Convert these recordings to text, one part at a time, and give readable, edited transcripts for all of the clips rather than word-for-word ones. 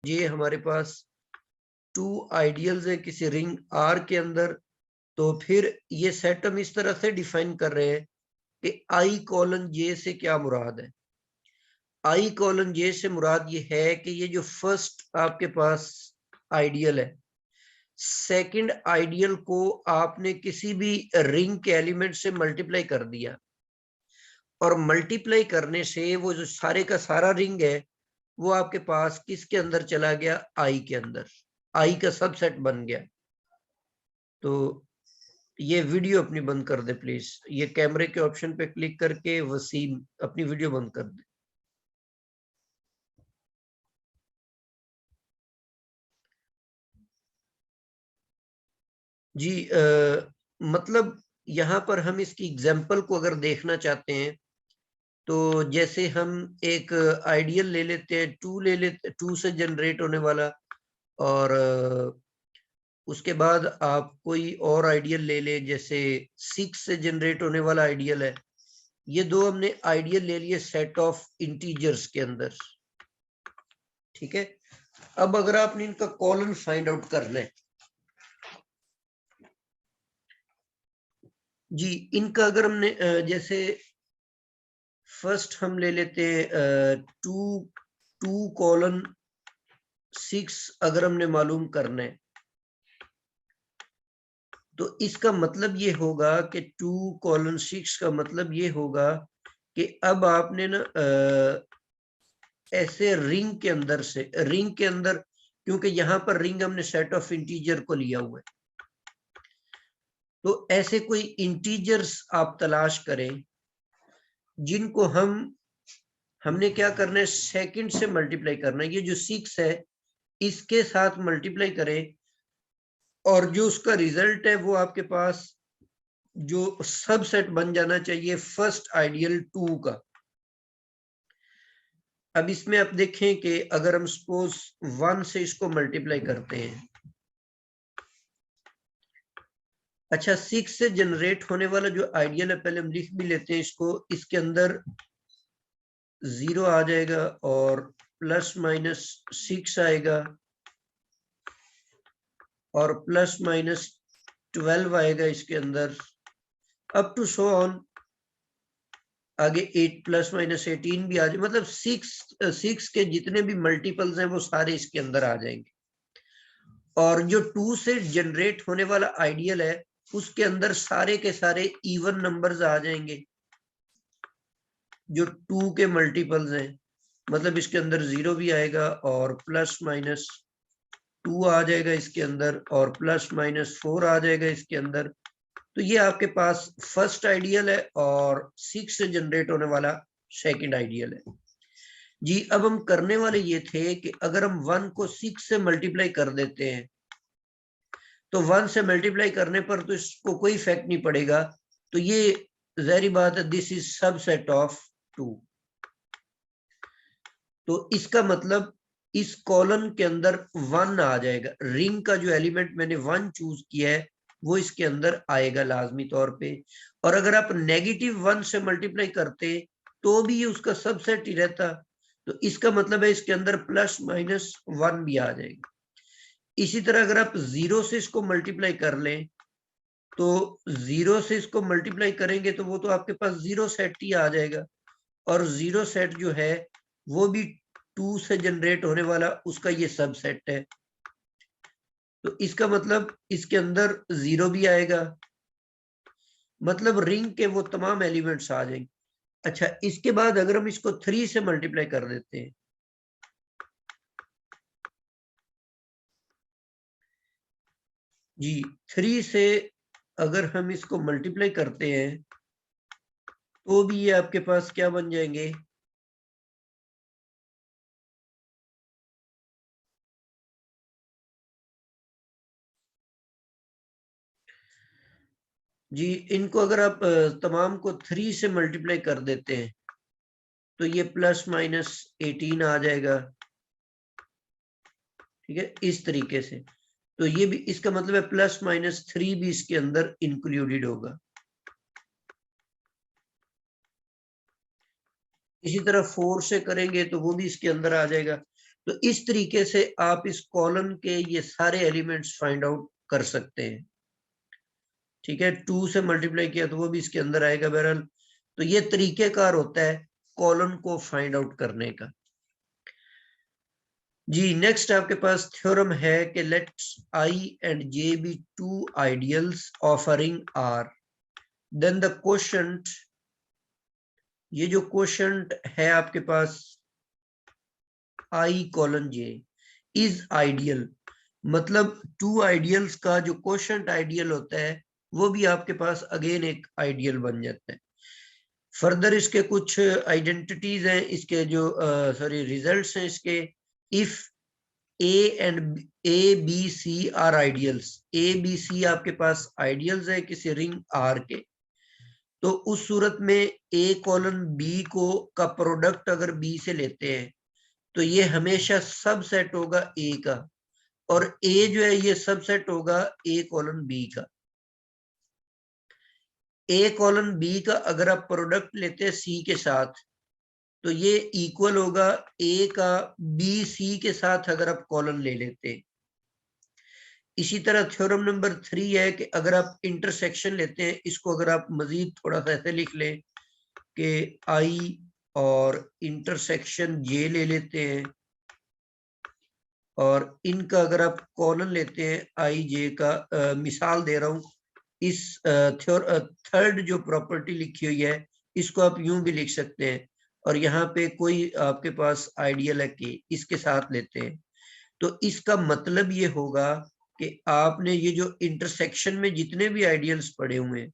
ये हमारे पास 2 आइडियल्स है किसी रिंग R के अंदर, तो फिर ये सेट हम इस तरह से डिफाइन कर रहे हैं कि I:J से क्या मुराद है। I:J से मुराद ये है कि ये जो फर्स्ट आपके पास आइडियल है, सेकंड आइडियल को आपने किसी भी रिंग के एलिमेंट से मल्टीप्लाई कर दिया, और मल्टीप्लाई करने से वो जो सारे का सारा रिंग है वो आपके पास किसके अंदर चला गया, आई के अंदर, आई का सबसेट बन गया। तो ये वीडियो अपनी बंद कर दे प्लीज, ये कैमरे के ऑप्शन पे क्लिक करके वसीम अपनी वीडियो बंद कर दे। जी मतलब यहाँ पर हम इसकी एग्जाम्पल को अगर देखना चाहते हैं तो जैसे हम एक आइडियल ले लेते हैं, 2 ले लेते, 2 से जनरेट होने वाला, और उसके बाद आप कोई और आइडियल ले ले, जैसे 6 से जनरेट होने वाला आइडियल है। ये दो हमने आइडियल ले लिए सेट ऑफ इंटीजर्स के अंदर, ठीक है। अब अगर आपने इनका कॉलन फाइंड आउट करना है जी, इनका अगर हमने जैसे फर्स्ट हम ले लेते हैं 2:6 अगर हमने मालूम करना है, तो इसका मतलब ये होगा कि 2:6 का मतलब ये होगा कि अब आपने ना ऐसे रिंग के अंदर से, रिंग के अंदर, क्योंकि यहां पर रिंग हमने सेट ऑफ इंटीजर को लिया हुआ है, तो ऐसे कोई इंटीजर्स आप तलाश करें जिनको हमने क्या करना है, सेकंड से मल्टीप्लाई करना है। ये जो 6 है इसके साथ मल्टीप्लाई करें, और जो उसका रिजल्ट है वो आपके पास जो सबसेट बन जाना चाहिए फर्स्ट आइडियल 2 का। अब इसमें आप देखें कि अगर हम सपोज 1 से इसको मल्टीप्लाई करते हैं, अच्छा 6 से जनरेट होने वाला जो आइडियल है, पहले हम लिख भी लेते हैं इसको, इसके अंदर 0 आ जाएगा और प्लस माइनस 6 आएगा और प्लस माइनस 12 आएगा इसके अंदर, अप टू सो ऑन, आगे 8 प्लस माइनस 18 भी आ जाए, मतलब 6 के जितने भी मल्टीपल्स हैं वो सारे इसके अंदर आ जाएंगे। और जो 2 से जनरेट होने वाला आइडियल है उसके अंदर सारे के सारे इवन नंबर्स आ जाएंगे जो 2 के मल्टीपल्स हैं, मतलब इसके अंदर 0 भी आएगा और प्लस माइनस 2 आ जाएगा इसके अंदर, और प्लस माइनस 4 आ जाएगा इसके अंदर। तो ये आपके पास फर्स्ट आइडियल है और 6 से जनरेट होने वाला सेकंड आइडियल है जी। अब हम करने वाले ये थे कि अगर हम 1 को 6 से मल्टीप्लाई कर देते हैं, तो 1 से मल्टीप्लाई करने पर तो इसको कोई इफेक्ट नहीं पड़ेगा, तो ये जाहिर बात है दिस इज सबसेट ऑफ 2। तो इसका मतलब इस कॉलम के अंदर 1 आ जाएगा, रिंग का जो एलिमेंट मैंने 1 चूज किया है वो इसके अंदर आएगा लाजमी तौर पे। और अगर आप -1 से मल्टीप्लाई करते तो भी उसका सबसेट ही रहता, तो इसका मतलब है इसके अंदर प्लस माइनस 1 भी आ जाएगा। इसी तरह अगर आप 0 से इसको मल्टीप्लाई कर लें, तो 0 से इसको मल्टीप्लाई करेंगे तो वो तो आपके पास 0 सेट ही आ जाएगा, और 0 सेट जो है वो भी 2 से जनरेट होने वाला उसका ये सबसेट है। तो इसका मतलब इसके अंदर 0 भी आएगा, मतलब रिंग के वो तमाम एलिमेंट्स आ जाएंगे। अच्छा, इसके बाद अगर हम इसको 3 से मल्टीप्लाई कर देते हैं, जी 3 से अगर हम इसको मल्टीप्लाई करते हैं तो भी ये आपके पास क्या बन जाएंगे, जी इनको अगर आप तमाम को 3 से मल्टीप्लाई कर देते हैं तो ये प्लस माइनस 18 आ जाएगा, ठीक है, इस तरीके से। तो ये भी इसका मतलब है प्लस माइनस 3 भी इसके अंदर इंक्लूडेड होगा। इसी तरह 4 से करेंगे तो वो भी इसके अंदर आ जाएगा। तो इस तरीके से आप इस कॉलम के ये सारे एलिमेंट्स फाइंड आउट कर सकते हैं। ठीक है, 2 से मल्टीप्लाई किया तो वो भी इसके अंदर आएगा बहरहाल। तो ये तरीकेकार होता है कॉलम को फाइंड आउट करने का। जी नेक्स्ट आपके पास थ्योरम है कि let's I and J be two ideals of a ring R, then the quotient, ये जो क्वोशंट है आपके पास I colon J is ideal, मतलब टू आइडियल्स का जो क्वोशंट आइडियल होता है वो भी आपके पास अगेन एक आइडियल बन जाता है। फर्दर इसके कुछ आइडेंटिटीज हैं, इसके जो सॉरी रिजल्ट्स हैं इसके। If A B C are ideals, A B C आपके पास आइडियल्स है किसी रिंग आर के, तो उस सूरत में ए कॉलन बी को का प्रोडक्ट अगर बी से लेते हैं तो ये हमेशा सबसेट होगा ए का, और ए जो है ये सबसेट होगा ए कॉलन बी का। ए कॉलन बी का अगर आप प्रोडक्ट लेते हैं सी के साथ तो ये इक्वल होगा ए का बी सी के साथ अगर आप कॉलन ले लेते हैं। इसी तरह थ्योरम नंबर 3 है कि अगर आप इंटरसेक्शन लेते हैं, इसको अगर आप मजीद थोड़ा सा ऐसे लिख लें कि आई और इंटरसेक्शन जे ले लेते हैं, और इनका अगर आप कॉलन लेते हैं आई जे का, मिसाल दे रहा हूं, इस थर्ड जो प्रॉपर्टी लिखी हुई है इसको आप यूं भी लिख सकते हैं, और यहाँ पे कोई आपके पास आइडियल है कि इसके साथ लेते हैं, तो इसका मतलब ये होगा कि आपने ये जो इंटरसेक्शन में जितने भी आइडियल्स पड़े हुए हैं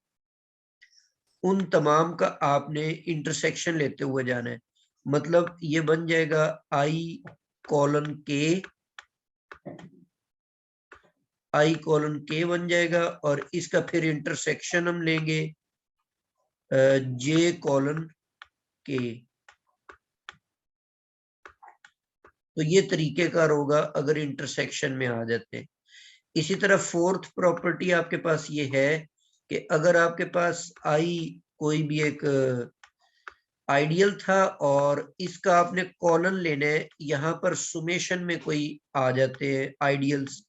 उन तमाम का आपने इंटरसेक्शन लेते हुए जाना है। मतलब ये बन जाएगा आई कॉलन के, आई कॉलन के बन जाएगा, और इसका फिर इंटरसेक्शन हम लेंगे जे कॉलन के। तो ये तरीकेकार होगा अगर इंटरसेक्शन में आ जाते हैं। इसी तरह फोर्थ प्रॉपर्टी आपके पास ये है कि अगर आपके पास आई कोई भी एक आइडियल था और इसका आपने कॉलन लेना है, यहाँ पर सुमेशन में कोई आ जाते हैं आइडियल्स,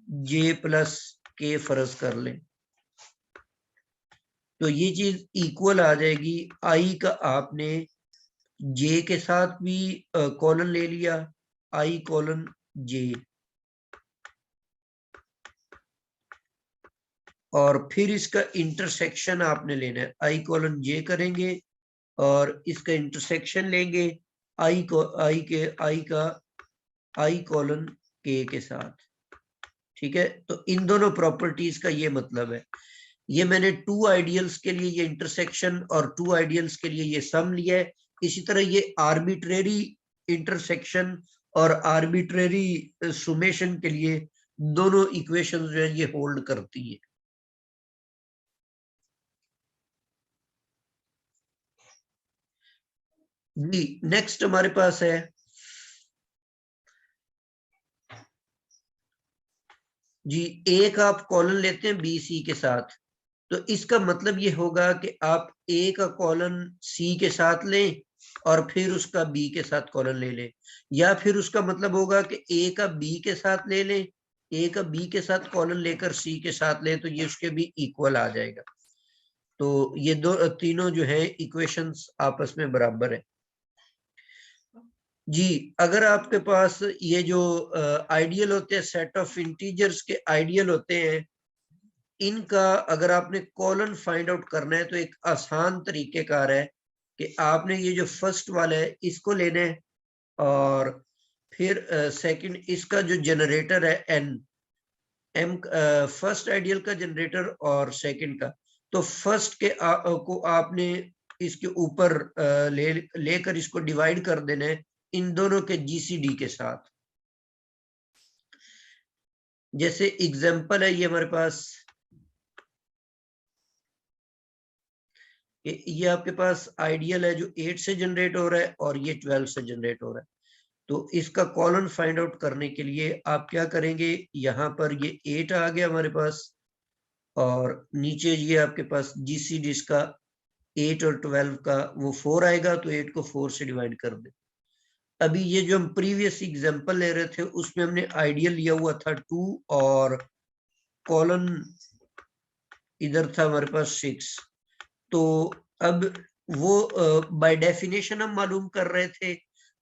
जे प्लस के फर्ज कर लें, तो ये चीज इक्वल आ जाएगी। आई का आपने जे के साथ भी कॉलन ले लिया, आई कॉलन जे, और फिर इसका इंटरसेक्शन आपने लेना है, आई कॉलन जे करेंगे और इसका इंटरसेक्शन लेंगे आई को आई का आई कॉलन के साथ। ठीक है, तो इन दोनों प्रॉपर्टीज का ये मतलब है। ये मैंने टू आइडियल्स के लिए ये इंटरसेक्शन और टू आइडियल्स के लिए ये सम लिया है। इसी तरह ये आर्बिट्रेरी इंटरसेक्शन और आर्बिट्रेरी सुमेशन के लिए दोनों इक्वेशन जो है ये होल्ड करती है। जी नेक्स्ट हमारे पास है जी, ए का आप कॉलन लेते हैं बी सी के साथ, तो इसका मतलब ये होगा कि आप ए का कॉलन सी के साथ लें और फिर उसका बी के साथ कॉलन ले लें, या फिर उसका मतलब होगा कि ए का बी के साथ ले लें, ए का बी के साथ कॉलन लेकर सी के साथ लें, तो ये उसके भी इक्वल आ जाएगा। तो ये दो तीनों जो है इक्वेशंस आपस में बराबर है। जी अगर आपके पास ये जो आइडियल होते हैं, सेट ऑफ इंटीजर्स के आइडियल होते हैं, इनका अगर आपने कॉलन फाइंड आउट करना है तो एक आसान तरीकेकार है कि आपने ये जो फर्स्ट वाला है इसको लेना है, और फिर सेकंड इसका जो जनरेटर है एन एम, फर्स्ट आइडियल का जनरेटर और सेकंड का, तो फर्स्ट के को आपने इसके ऊपर लेकर इसको डिवाइड कर देना है इन दोनों के जीसीडी के साथ। जैसे एग्जांपल है ये हमारे पास, ये आपके पास आइडियल है जो 8 से जनरेट हो रहा है और ये 12 से जनरेट हो रहा है, तो इसका कॉलन फाइंड आउट करने के लिए आप क्या करेंगे, यहाँ पर ये 8 आ गया हमारे पास, और नीचे ये आपके पास जीसीडी इसका 8 और 12 का वो 4 आएगा, तो 8 को 4 से डिवाइड कर दे, अभी ये जो हम प्रीवियस एग्जांपल ले रहे थे उसमें हमने आइडियल लिया हुआ था 2 और कॉलन इधर था हमारे पास 6। तो अब वो बाय डेफिनेशन हम मालूम कर रहे थे,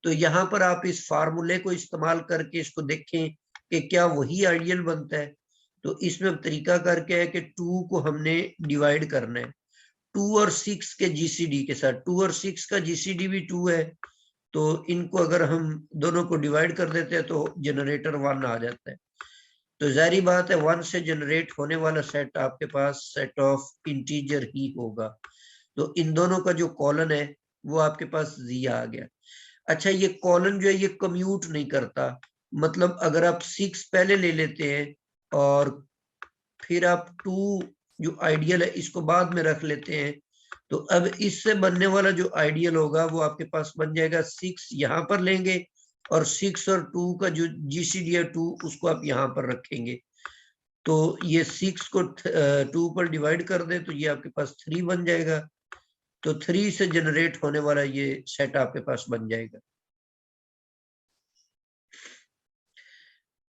तो यहाँ पर आप इस फार्मूले को इस्तेमाल करके इसको देखें कि क्या वही आइडियल बनता है। तो इसमें अब तरीका करके है कि 2 को हमने डिवाइड करना है 2 और 6 के जीसीडी के साथ। 2 और 6 का जीसीडी भी 2 है, तो इनको अगर हम दोनों को डिवाइड कर देते हैं तो जनरेटर 1 आ जाता है। तो जारी बात है 1 से जनरेट होने वाला सेट आपके पास सेट ऑफ इंटीजर ही होगा। तो इन दोनों का जो कॉलन है वो आपके पास जी आ गया। अच्छा, ये कॉलन जो है ये कम्यूट नहीं करता, मतलब अगर आप 6 पहले ले लेते हैं और फिर आप 2 जो आइडियल है इसको बाद में रख लेते हैं, तो अब इससे बनने वाला जो आइडियल होगा वो आपके पास बन जाएगा 6 यहाँ पर लेंगे और 6 और 2 का जो जीसीडी है 2 उसको आप यहाँ पर रखेंगे। तो ये 6 को 2 पर डिवाइड कर दे तो ये आपके पास 3 बन जाएगा। तो 3 से जनरेट होने वाला ये सेट आपके पास बन जाएगा।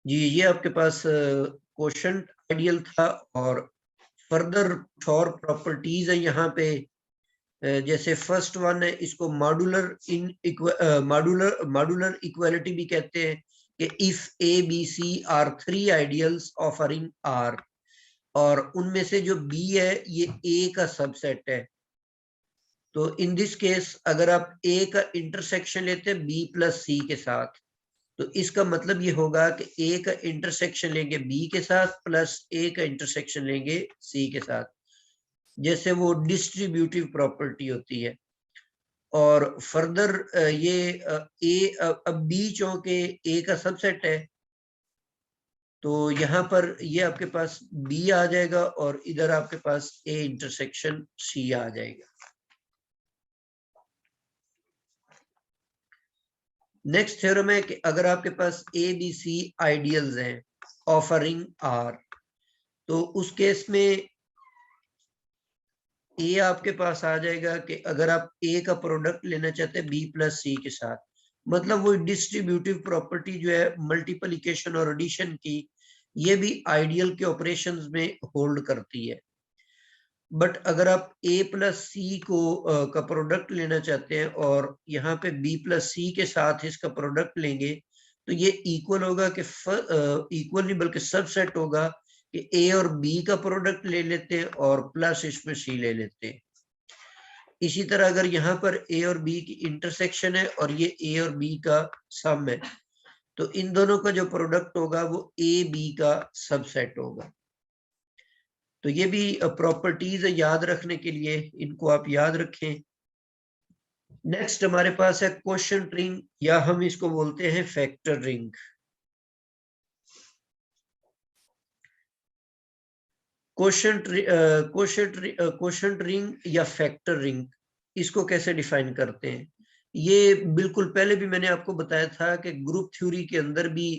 जी, ये आपके पास क्वोशंट आइडियल था। और फर्दर और प्रॉपर्टीज है यहाँ पे, जैसे फर्स्ट वन है इसको मॉड्यूलर मॉड्यूलर इक्वालिटी भी कहते हैं कि if A B C are 3 ideals of a ring R, और उनमें से जो बी है ये ए का सबसेट है। तो इन दिस केस अगर आप ए का इंटरसेक्शन लेते हैं बी प्लस सी के साथ, तो इसका मतलब ये होगा कि ए का इंटरसेक्शन लेंगे बी के साथ प्लस ए का इंटरसेक्शन लेंगे सी के साथ, जैसे वो डिस्ट्रीब्यूटिव प्रॉपर्टी होती है। और फर्दर ये ए अब बी चौके ए का सबसेट है, तो यहाँ पर ये आपके पास बी आ जाएगा और इधर आपके पास ए इंटरसेक्शन सी आ जाएगा। नेक्स्ट थ्योरम है कि अगर आपके पास ए बी सी आइडियल्स हैं ऑफ अ रिंग आर, तो उस केस में ए आपके पास आ जाएगा कि अगर आप ए का प्रोडक्ट लेना चाहते हैं बी प्लस सी के साथ, मतलब वो डिस्ट्रीब्यूटिव प्रॉपर्टी जो है मल्टीप्लिकेशन और एडिशन की, ये भी आइडियल के ऑपरेशंस में होल्ड करती है। बट अगर आप ए प्लस सी को का प्रोडक्ट लेना चाहते हैं और यहाँ पे बी प्लस सी के साथ इसका प्रोडक्ट लेंगे, तो ये इक्वल होगा कि इक्वल नहीं बल्कि सबसेट होगा कि ए और बी का प्रोडक्ट ले लेते हैं और प्लस इसमें सी ले लेते हैं। इसी तरह अगर यहाँ पर ए और बी की इंटरसेक्शन है और ये ए और बी का सम है, तो इन दोनों का जो प्रोडक्ट होगा वो ए बी का सबसेट होगा। तो ये भी प्रॉपर्टीज याद रखने के लिए इनको आप याद रखें। नेक्स्ट हमारे पास है क्वोशंट रिंग, या हम इसको बोलते हैं फैक्टर रिंग। क्वोशंट रिंग या फैक्टर रिंग, इसको कैसे डिफाइन करते हैं? ये बिल्कुल पहले भी मैंने आपको बताया था कि ग्रुप थ्योरी के अंदर भी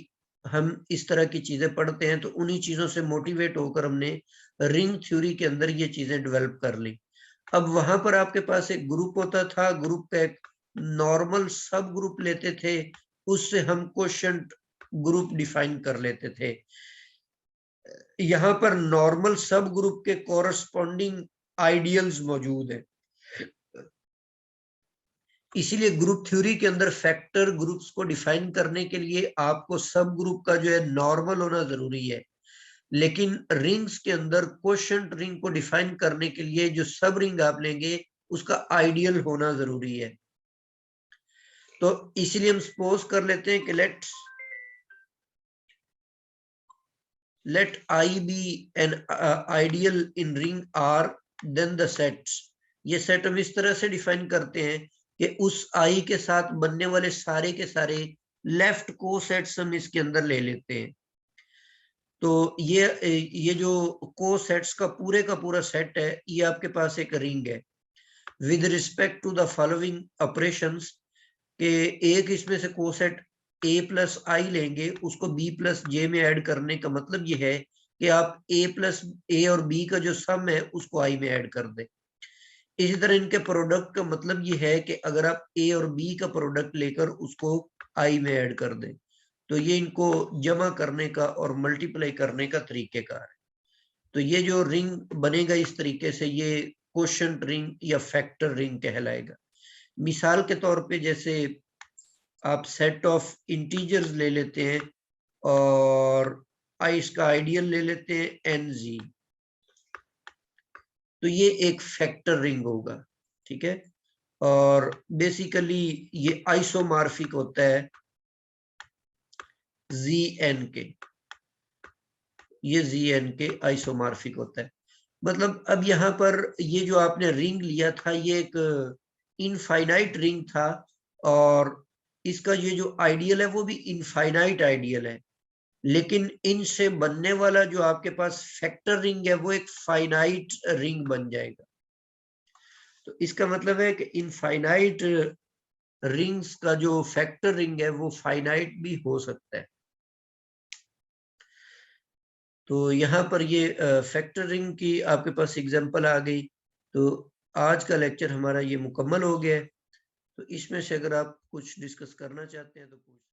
हम इस तरह की चीजें पढ़ते हैं, तो उन्हीं चीजों से मोटिवेट होकर हमने रिंग थ्योरी के अंदर ये चीजें डेवलप कर ली। अब वहां पर आपके पास एक ग्रुप होता था, ग्रुप का एक नॉर्मल सब ग्रुप लेते थे, उससे हम क्वोशंट ग्रुप डिफाइन कर लेते थे। यहाँ पर नॉर्मल सब ग्रुप के कॉरस्पॉन्डिंग आइडियल्स मौजूद है, इसीलिए ग्रुप थ्योरी के अंदर फैक्टर ग्रुप्स को डिफाइन करने के लिए आपको सब ग्रुप का जो है नॉर्मल होना जरूरी है। लेकिन रिंग्स के अंदर क्वोशंट रिंग को डिफाइन करने के लिए जो सब रिंग आप लेंगे उसका आइडियल होना जरूरी है। तो इसलिए हम सपोज कर लेते हैं कि let I be an ideal in ring R, then the sets। ये सेट हम इस तरह से डिफाइन करते हैं कि उस I के साथ बनने वाले सारे के सारे लेफ्ट को सेट्स हम इसके अंदर ले लेते हैं। तो ये जो को सेट्स का पूरा सेट है, ये आपके पास एक रिंग है with respect to the following operations, के एक इसमें से को सेट ए प्लस आई लेंगे, उसको बी प्लस जे में ऐड करने का मतलब ये है कि आप ए प्लस ए और बी का जो सम है उसको आई में ऐड कर दें। इसी तरह इनके प्रोडक्ट का मतलब ये है कि अगर आप ए और बी का प्रोडक्ट लेकर उसको आई में ऐड कर दें तो ये इनको जमा करने का और मल्टीप्लाई करने का तरीकेकार है। तो ये जो रिंग बनेगा इस तरीके से ये क्वोशंट रिंग या फैक्टर रिंग कहलाएगा। मिसाल के तौर पे जैसे आप सेट ऑफ इंटीजर्स ले लेते हैं और इसका आइडियल ले लेते हैं NG, तो ये एक फैक्टर रिंग होगा, ठीक है। और बेसिकली ये आइसोमॉर्फिक होता है ZN के, ये ZN के आइसोमॉर्फिक होता है। मतलब अब यहाँ पर ये जो आपने रिंग लिया था ये एक इनफाइनाइट रिंग था और इसका ये जो आइडियल है वो भी इनफाइनाइट आइडियल है, लेकिन इनसे बनने वाला जो आपके पास फैक्टर रिंग है वो एक फाइनाइट रिंग बन जाएगा। तो इसका मतलब है कि इनफाइनाइट रिंग्स का जो फैक्टर रिंग है वो फाइनाइट भी हो सकता है। तो यहाँ पर ये फैक्टर रिंग की आपके पास एग्जांपल आ गई। तो आज का लेक्चर हमारा ये मुकम्मल हो गया है। तो इसमें से अगर आप कुछ डिस्कस करना चाहते हैं तो पूछ